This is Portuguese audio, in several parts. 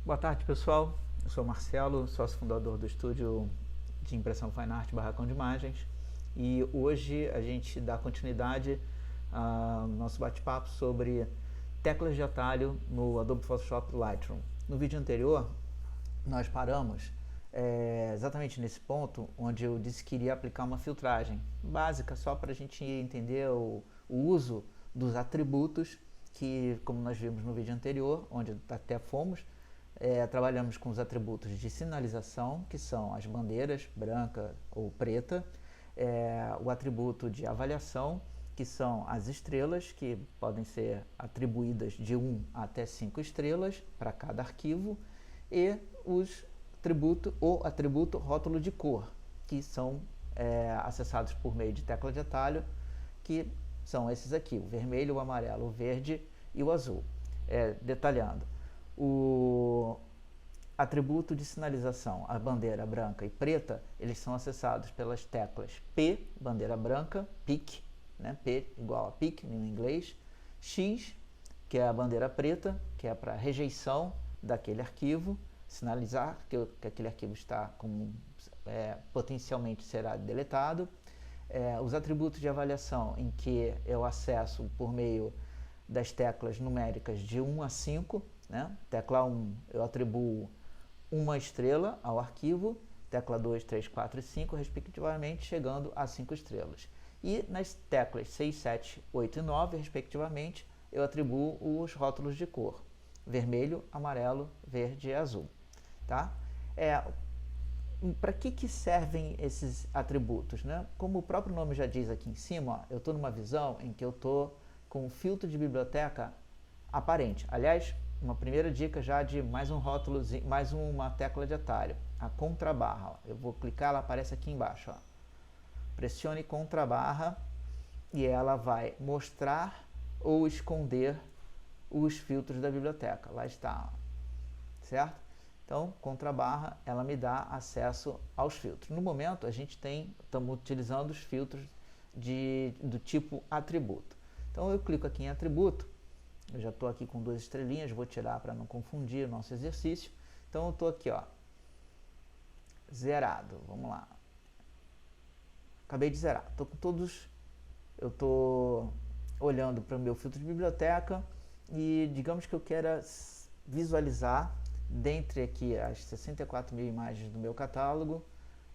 Boa tarde, pessoal. Eu sou o Marcelo, sócio fundador do estúdio de impressão Fine Art Barracão de Imagens, e hoje a gente dá continuidade ao nosso bate-papo sobre teclas de atalho no Adobe Photoshop Lightroom. No vídeo anterior, nós paramos exatamente nesse ponto onde eu disse que iria aplicar uma filtragem básica só para a gente entender o uso dos atributos que, como nós vimos no vídeo anterior, onde até fomos, trabalhamos com os atributos de sinalização, que são as bandeiras branca ou preta, o atributo de avaliação, que são as estrelas, que podem ser atribuídas de 1 até 5 estrelas para cada arquivo, e o atributo rótulo de cor, que são acessados por meio de tecla de atalho, que são esses aqui: o vermelho, o amarelo, o verde e o azul. Detalhando, o atributo de sinalização, a bandeira branca e preta, eles são acessados pelas teclas P, bandeira branca, PIC, né? P igual a PIC em inglês, X, que é a bandeira preta, que é para rejeição daquele arquivo, sinalizar que aquele arquivo está potencialmente será deletado. Os atributos de avaliação, em que eu acesso por meio das teclas numéricas de 1 a 5, né? Tecla 1 eu atribuo 1 estrela ao arquivo, tecla 2, 3, 4 e 5, respectivamente, chegando a 5 estrelas. E nas teclas 6, 7, 8 e 9, respectivamente, eu atribuo os rótulos de cor: vermelho, amarelo, verde e azul. Tá? Para que servem esses atributos, né? Como o próprio nome já diz aqui em cima, ó, eu estou numa visão em que eu estou com um filtro de biblioteca aparente. Aliás, uma primeira dica já de mais um rótulo, mais uma tecla de atalho, a contrabarra. Ó. Eu vou clicar, ela aparece aqui embaixo. Ó. Pressione contrabarra e ela vai mostrar ou esconder os filtros da biblioteca. Lá está, ó. Certo? Então, contrabarra, ela me dá acesso aos filtros. No momento, estamos utilizando os filtros do tipo atributo. Então, eu clico aqui em atributo, eu já estou aqui com 2 estrelinhas, vou tirar para não confundir o nosso exercício. Então, eu estou aqui, ó, zerado, vamos lá. Acabei de zerar, estou com todos, eu estou olhando para o meu filtro de biblioteca e digamos que eu queira visualizar dentre aqui as 64 mil imagens do meu catálogo,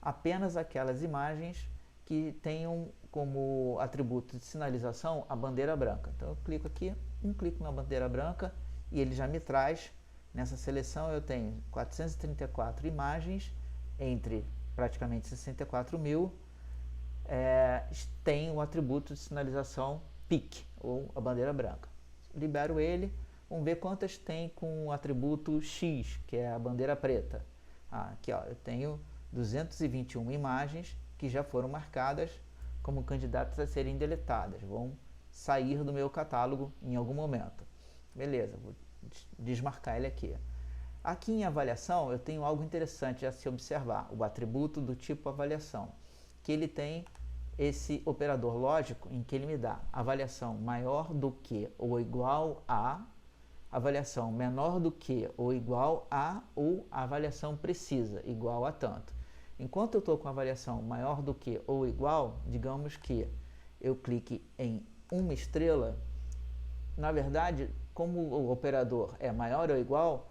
apenas aquelas imagens que tenham como atributo de sinalização a bandeira branca. Então eu clico aqui, clico na bandeira branca e ele já me traz, nessa seleção eu tenho 434 imagens, entre praticamente 64 mil, tem o atributo de sinalização PIC, ou a bandeira branca. Libero ele. Vamos ver quantas tem com o atributo X, que é a bandeira preta. Aqui, ó, eu tenho 221 imagens que já foram marcadas como candidatas a serem deletadas. Vão sair do meu catálogo em algum momento. Beleza, vou desmarcar ele aqui. Aqui em avaliação eu tenho algo interessante a se observar. O atributo do tipo avaliação, que ele tem esse operador lógico em que ele me dá avaliação maior do que ou igual a, avaliação menor do que ou igual a, ou avaliação precisa, igual a tanto. Enquanto eu estou com avaliação maior do que ou igual, digamos que eu clique em 1 estrela, na verdade, como o operador é maior ou igual,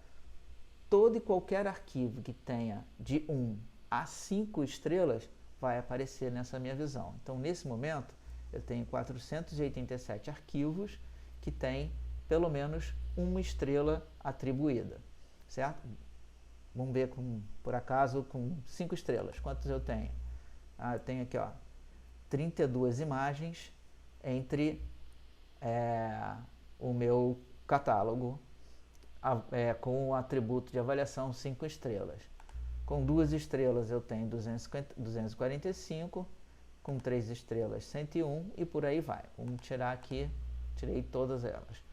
todo e qualquer arquivo que tenha de 1 a 5 estrelas vai aparecer nessa minha visão. Então, nesse momento, eu tenho 487 arquivos que têm pelo menos 1 estrela atribuída, certo? Vamos ver, por acaso, com 5 estrelas, quantos eu tenho? Eu tenho aqui, ó, 32 imagens entre o meu catálogo com o atributo de avaliação 5 estrelas. Com 2 estrelas eu tenho 245, com 3 estrelas 101 e por aí vai. Vamos tirar aqui, tirei todas elas.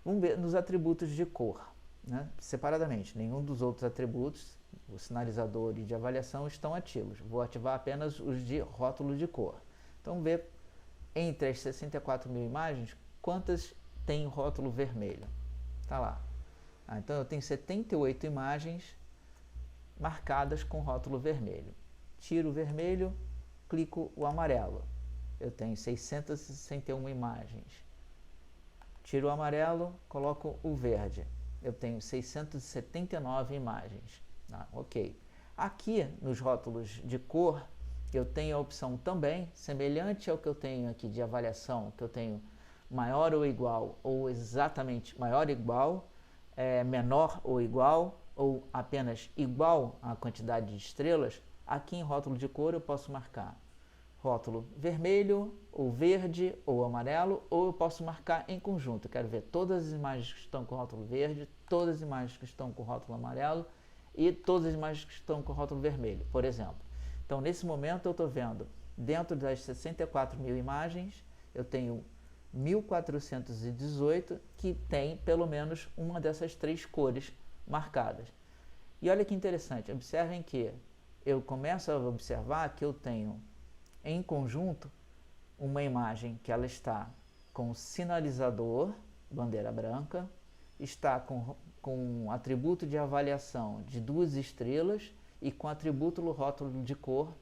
Vamos ver nos atributos de cor, né? Separadamente, nenhum dos outros atributos, o sinalizador e de avaliação, estão ativos. Vou ativar apenas os de rótulo de cor. Então, vamos ver entre as 64 mil imagens, quantas tem rótulo vermelho. Tá lá. Então eu tenho 78 imagens marcadas com rótulo vermelho. Tiro o vermelho, clico o amarelo. Eu tenho 661 imagens. Tiro o amarelo, coloco o verde. Eu tenho 679 imagens. Ok. Aqui nos rótulos de cor, eu tenho a opção também, semelhante ao que eu tenho aqui de avaliação, que eu tenho maior ou igual, ou exatamente maior ou igual, menor ou igual, ou apenas igual à quantidade de estrelas. Aqui em rótulo de cor eu posso marcar rótulo vermelho, ou verde, ou amarelo, ou eu posso marcar em conjunto. Eu quero ver todas as imagens que estão com rótulo verde, todas as imagens que estão com rótulo amarelo e todas as imagens que estão com rótulo vermelho, por exemplo. Então, nesse momento, eu estou vendo, dentro das 64 mil imagens, eu tenho 1.418 que tem pelo menos uma dessas três cores marcadas. E olha que interessante, observem que eu começo a observar que eu tenho em conjunto uma imagem que ela está com sinalizador, bandeira branca, está com atributo de avaliação de 2 estrelas e com atributo rótulo de cor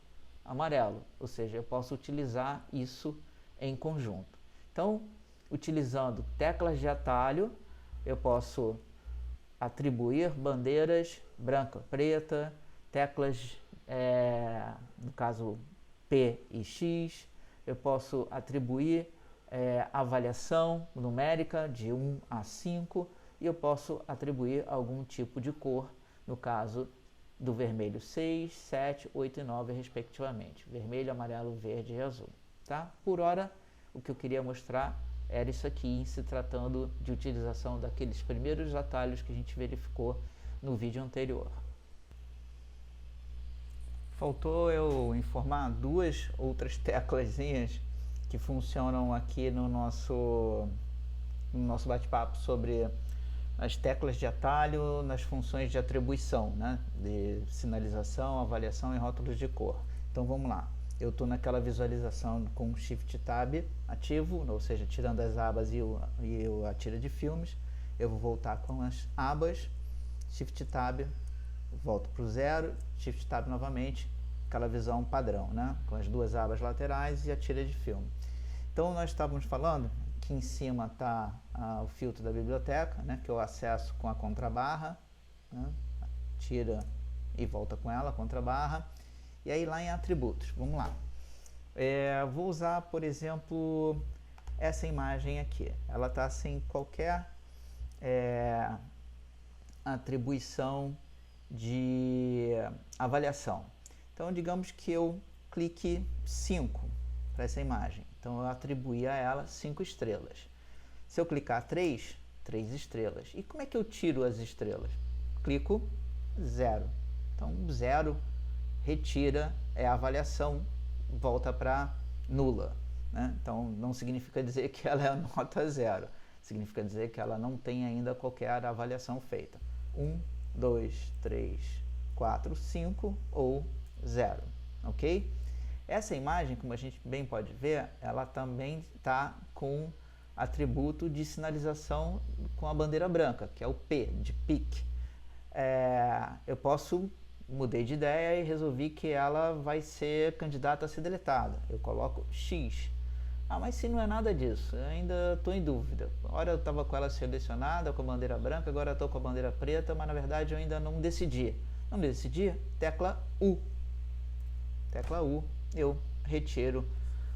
amarelo, ou seja, eu posso utilizar isso em conjunto. Então, utilizando teclas de atalho, eu posso atribuir bandeiras branca, preta, teclas, no caso P e X, eu posso atribuir avaliação numérica de 1 a 5 e eu posso atribuir algum tipo de cor, no caso do vermelho 6, 7, 8 e 9 respectivamente, vermelho, amarelo, verde e azul. Tá? Por hora, o que eu queria mostrar era isso aqui, se tratando de utilização daqueles primeiros atalhos que a gente verificou no vídeo anterior. Faltou eu informar 2 outras teclazinhas que funcionam aqui no nosso bate-papo sobre as teclas de atalho nas funções de atribuição, né? De sinalização, avaliação e rótulos de cor. Então vamos lá. Eu estou naquela visualização com o Shift Tab ativo, ou seja, tirando as abas e a tira de filmes. Eu vou voltar com as abas, Shift Tab, volto para o 0, Shift Tab novamente, aquela visão padrão, né? Com as 2 abas laterais e a tira de filme. Então nós estávamos falando que em cima está o filtro da biblioteca, né? Que eu acesso com a contrabarra, né? Tira e volta com ela, contrabarra. E aí lá em atributos, vamos lá. Vou usar, por exemplo, essa imagem aqui. Ela está sem qualquer atribuição de avaliação. Então, digamos que eu clique 5 para essa imagem. Então, eu atribuí a ela 5 estrelas. Se eu clicar 3, 3 estrelas. E como é que eu tiro as estrelas? Clico 0. Então, 0 retira a avaliação, volta para nula. Né? Então, não significa dizer que ela é nota 0. Significa dizer que ela não tem ainda qualquer avaliação feita. 1, 2, 3, 4, 5 ou 0, ok? Essa imagem, como a gente bem pode ver, ela também está com atributo de sinalização com a bandeira branca, que é o P, de PIC. Eu mudei de ideia e resolvi que ela vai ser candidata a ser deletada. Eu coloco X. Mas se não é nada disso, eu ainda estou em dúvida. Ora eu estava com ela selecionada, com a bandeira branca, agora estou com a bandeira preta, mas na verdade eu ainda não decidi. Não decidi? Tecla U. Tecla U, eu retiro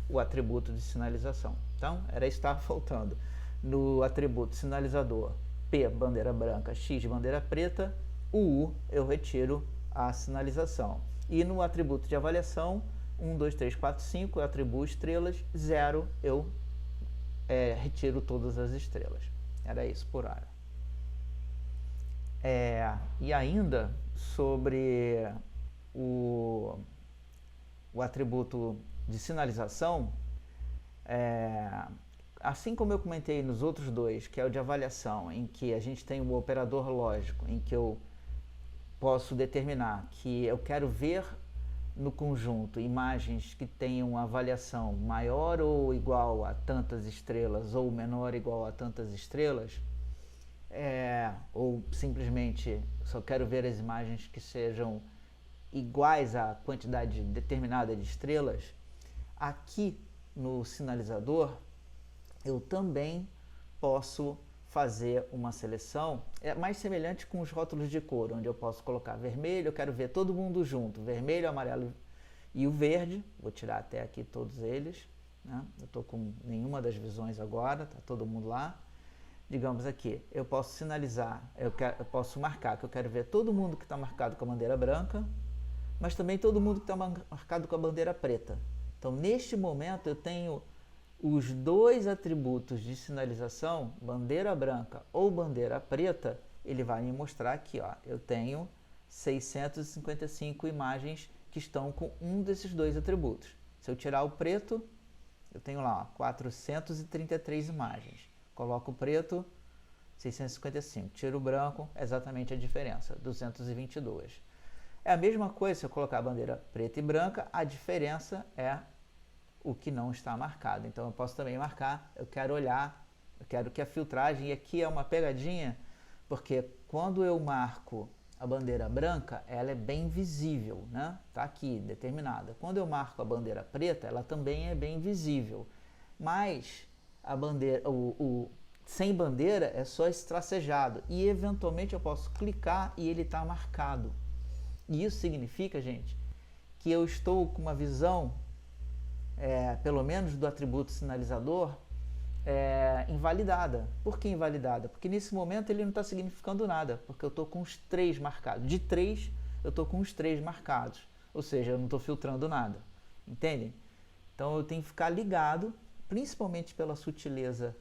o atributo de sinalização. Então, era isso que estava faltando. No atributo sinalizador P, bandeira branca, X, bandeira preta, o U, eu retiro a sinalização. E no atributo de avaliação, 1, 2, 3, 4, 5, eu atribuo estrelas, 0, eu retiro todas as estrelas. Era isso por hora. E ainda sobre o atributo de sinalização, assim como eu comentei nos outros 2, que é o de avaliação, em que a gente tem um operador lógico, em que eu posso determinar que eu quero ver no conjunto imagens que tenham avaliação maior ou igual a tantas estrelas ou menor ou igual a tantas estrelas, ou simplesmente só quero ver as imagens que sejam iguais à quantidade determinada de estrelas, aqui no sinalizador eu também posso fazer uma seleção, mais semelhante com os rótulos de cor, onde eu posso colocar vermelho, eu quero ver todo mundo junto, vermelho, amarelo e o verde, vou tirar até aqui todos eles, né? Eu estou com nenhuma das visões agora, está todo mundo lá. Digamos aqui, eu posso sinalizar, eu posso marcar que eu quero ver todo mundo que está marcado com a bandeira branca, mas também todo mundo que está marcado com a bandeira preta. Então, neste momento, eu tenho os dois atributos de sinalização, bandeira branca ou bandeira preta, ele vai me mostrar aqui, ó, eu tenho 655 imagens que estão com um desses dois atributos. Se eu tirar o preto, eu tenho lá, ó, 433 imagens. Coloco o preto, 655. Tiro o branco, exatamente a diferença, 222. É a mesma coisa se eu colocar a bandeira preta e branca, a diferença é o que não está marcado. Então eu posso também marcar, eu quero olhar, eu quero que a filtragem, e aqui é uma pegadinha, porque quando eu marco a bandeira branca, ela é bem visível, né? Tá aqui, determinada. Quando eu marco a bandeira preta, ela também é bem visível. Mas a bandeira, sem bandeira é só esse tracejado. E eventualmente eu posso clicar e ele está marcado. E isso significa, gente, que eu estou com uma visão, pelo menos do atributo sinalizador, invalidada. Por que invalidada? Porque nesse momento ele não está significando nada, porque eu estou com os 3 marcados. De 3, eu estou com os 3 marcados. Ou seja, eu não estou filtrando nada. Entendem? Então eu tenho que ficar ligado, principalmente pela sutileza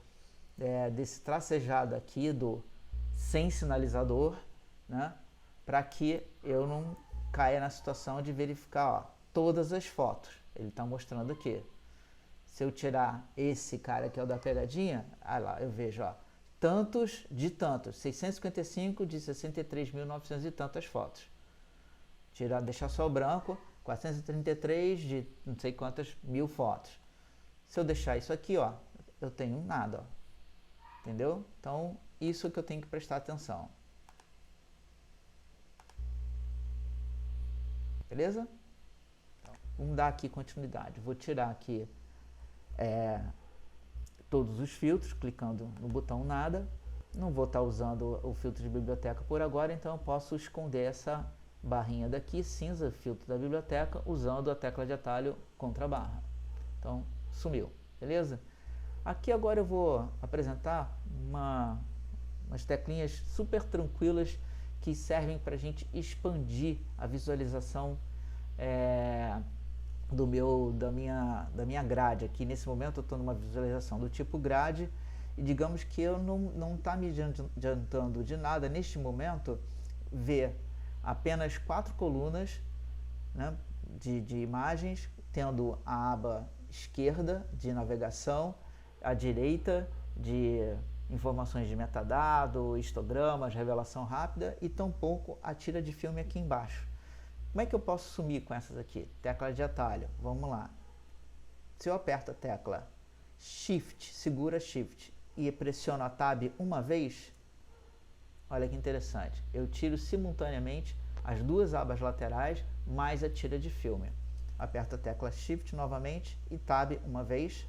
desse tracejado aqui do sem sinalizador, né? Para que eu não caia na situação de verificar, ó, todas as fotos. Ele está mostrando aqui. Se eu tirar esse cara que é o da pegadinha, aí lá, eu vejo, ó, tantos de tantos, 655 de 63.900 e tantas fotos. Deixar só o branco, 433 de não sei quantas mil fotos. Se eu deixar isso aqui, ó, eu tenho nada, ó. Entendeu? Então, isso que eu tenho que prestar atenção. Beleza? Então, vamos dar aqui continuidade. Vou tirar aqui todos os filtros, clicando no botão nada. Não vou estar usando o filtro de biblioteca por agora, então eu posso esconder essa barrinha daqui, cinza, filtro da biblioteca, usando a tecla de atalho contra a barra. Então, sumiu, beleza? Aqui agora eu vou apresentar umas teclinhas super tranquilas que servem para a gente expandir a visualização da minha grade. Aqui nesse momento eu estou numa visualização do tipo grade e digamos que eu não está me adiantando de nada neste momento ver apenas 4 colunas, né, de imagens, tendo a aba esquerda de navegação, a direita de informações de metadado, histogramas, revelação rápida e tampouco a tira de filme aqui embaixo. Como é que eu posso sumir com essas aqui? Tecla de atalho, vamos lá. Se eu aperto a tecla Shift, segura Shift e pressiono a Tab uma vez, olha que interessante, eu tiro simultaneamente as 2 abas laterais mais a tira de filme. Aperto a tecla Shift novamente e Tab uma vez,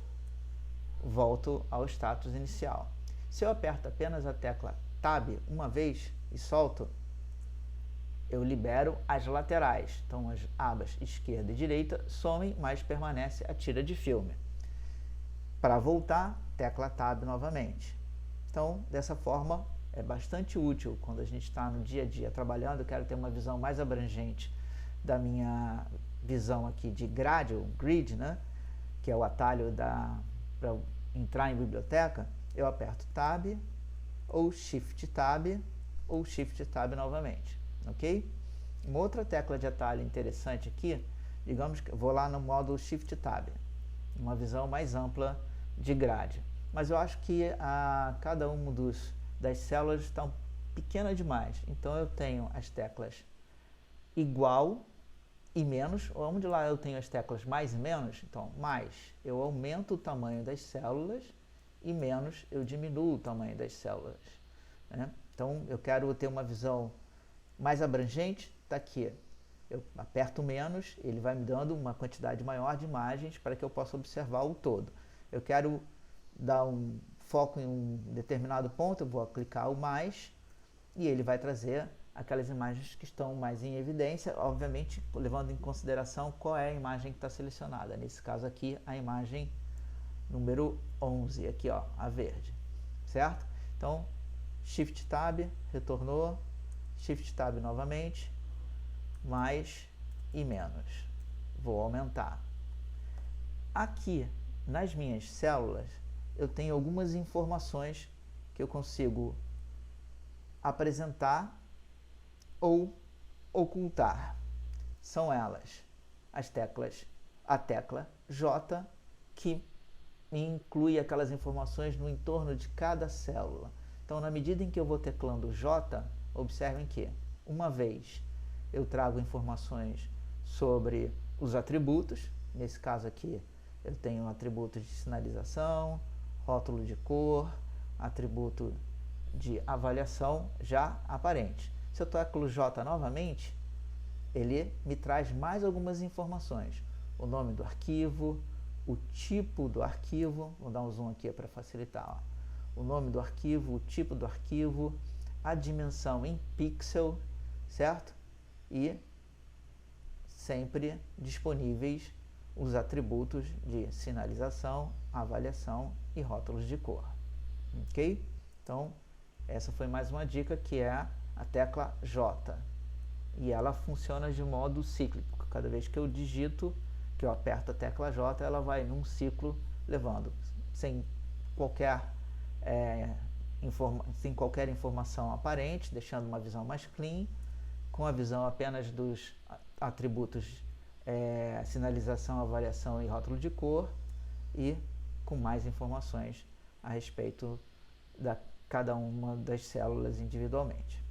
volto ao status inicial. Se eu aperto apenas a tecla Tab uma vez e solto, eu libero as laterais. Então as abas esquerda e direita somem, mas permanece a tira de filme. Para voltar, tecla Tab novamente. Então, dessa forma, é bastante útil quando a gente está no dia a dia trabalhando. Eu quero ter uma visão mais abrangente da minha visão aqui de grade, ou grid, né? Que é o atalho para entrar em biblioteca. Eu aperto Tab, ou Shift Tab, ou Shift Tab novamente, ok? Uma outra tecla de atalho interessante aqui, digamos que eu vou lá no modo Shift Tab, uma visão mais ampla de grade. Mas eu acho que cada uma das células está pequena demais, então eu tenho as teclas igual e menos, onde lá eu tenho as teclas mais e menos, então mais eu aumento o tamanho das células e menos eu diminuo o tamanho das células. né? Então, eu quero ter uma visão mais abrangente, está aqui. Eu aperto menos, ele vai me dando uma quantidade maior de imagens para que eu possa observar o todo. Eu quero dar um foco em um determinado ponto, eu vou clicar o mais e ele vai trazer aquelas imagens que estão mais em evidência, obviamente levando em consideração qual é a imagem que está selecionada. Nesse caso aqui, a imagem número 11, aqui ó, a verde, certo? Então, Shift Tab, retornou, Shift Tab novamente, mais e menos. Vou aumentar. Aqui, nas minhas células, eu tenho algumas informações que eu consigo apresentar ou ocultar. São elas as teclas, a tecla J, que inclui aquelas informações no entorno de cada célula. Então, na medida em que eu vou teclando J, observem que, uma vez, eu trago informações sobre os atributos. Nesse caso aqui, eu tenho atributos de sinalização, rótulo de cor, atributo de avaliação já aparente. Se eu teclo J novamente, ele me traz mais algumas informações. O nome do arquivo, o tipo do arquivo, vou dar um zoom aqui para facilitar. Ó. O nome do arquivo, o tipo do arquivo, a dimensão em pixel, certo? E sempre disponíveis os atributos de sinalização, avaliação e rótulos de cor. Ok? Então, essa foi mais uma dica, que é a tecla J. E ela funciona de modo cíclico. Cada vez que eu digito, que eu aperto a tecla J, ela vai num ciclo levando, sem qualquer informação aparente, deixando uma visão mais clean, com a visão apenas dos atributos sinalização, avaliação e rótulo de cor, e com mais informações a respeito da cada uma das células individualmente.